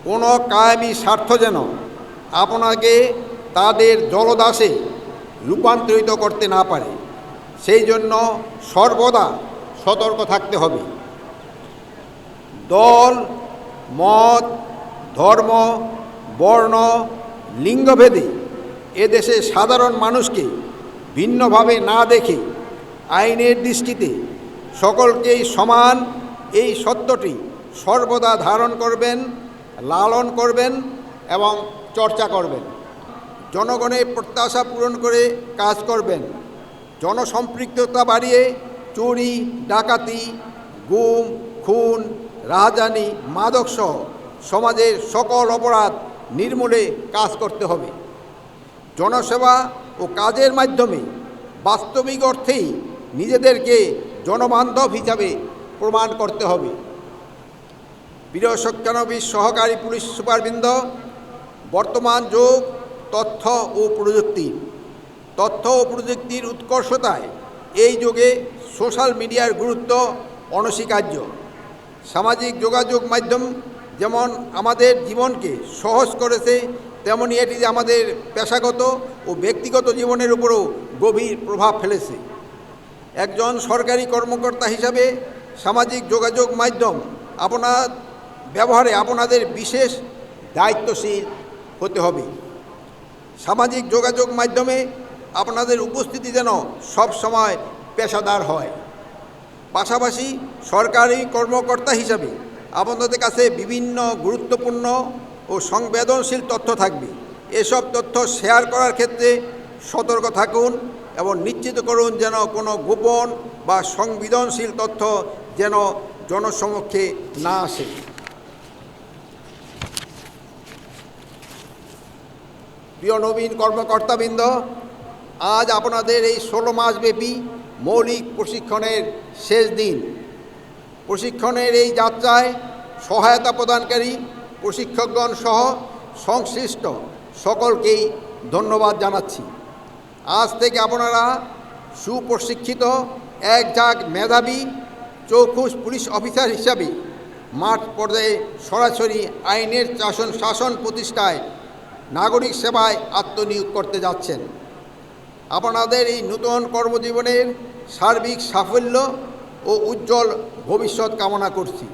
কোনো কায়েমি স্বার্থ যেন আপনাকে তাদের জলদাসে রূপান্তরিত করতে না পারে, সেই জন্য সর্বদা সতর্ক থাকতে হবে। দল, মত, ধর্ম, বর্ণ, লিঙ্গভেদে এদেশে সাধারণ মানুষকে ভিন্নভাবে না দেখে আইনের দৃষ্টিতে সকলকেই সমান এই সত্যটি সর্বদা ধারণ করবেন, লালন করবেন এবং চর্চা করবেন। জনগণের প্রত্যাশা পূরণ করে কাজ করবেন। জনসম্পৃক্ততা বাড়িয়ে চুরি, ডাকাতি, গুম, খুন, রাহাজানি, মাদকসহ সমাজের সকল অপরাধ নির্মূলে কাজ করতে হবে। জনসেবা ও কাজের মাধ্যমে বাস্তবিক অর্থেই নিজেদেরকে জনবান্ধব হিসাবে প্রমাণ করতে হবে। প্রিয় শিক্ষানবিশ সহকারী পুলিশ সুপারবৃন্দ, বর্তমান যুগ তথ্য ও প্রযুক্তির উৎকর্ষতায় এই যুগে সোশ্যাল মিডিয়ার গুরুত্ব অনস্বীকার্য। সামাজিক যোগাযোগ মাধ্যম যেমন আমাদের জীবনকে সহজ করেছে, তেমনি এটি আমাদের পেশাগত ও ব্যক্তিগত জীবনের উপরও গভীর প্রভাব ফেলেছে। একজন সরকারি কর্মকর্তা হিসাবে সামাজিক যোগাযোগ মাধ্যম ব্যবহারে আপনাদের বিশেষ দায়িত্বশীল হতে হবে। সামাজিক যোগাযোগ মাধ্যমে আপনাদের উপস্থিতি যেন সব সময় পেশাদার হয়। পাশাপাশি সরকারি কর্মকর্তা হিসাবে আপনাদের কাছে বিভিন্ন গুরুত্বপূর্ণ ও সংবেদনশীল তথ্য থাকবে। এসব তথ্য শেয়ার করার ক্ষেত্রে সতর্ক থাকুন এবং নিশ্চিত করুন যেন কোনো গোপন বা সংবেদনশীল তথ্য যেন জনসমক্ষে না আসে। প্রিয় নবীন কর্মকর্তাবৃন্দ, আজ আপনাদের এই 16 মাসব্যাপী মৌলিক প্রশিক্ষণের শেষ দিন। প্রশিক্ষণের এই যাত্রায় সহায়তা প্রদানকারী প্রশিক্ষকগণ সহ সংশ্লিষ্ট সকলকেই ধন্যবাদ জানাচ্ছি। আজ থেকে আপনারা সুপ্রশিক্ষিত এক ঝাঁক মেধাবী চৌখুশ পুলিশ অফিসার হিসাবে মাঠ পর্যায়ে সরাসরি আইনের শাসন প্রতিষ্ঠায় নাগরিক সেবায় আত্মনিয়োগ করতে যাচ্ছেন। আপনাদের এই নূতন কর্মজীবনের সার্বিক সাফল্য ও উজ্জ্বল ভবিষ্যৎ কামনা করছি।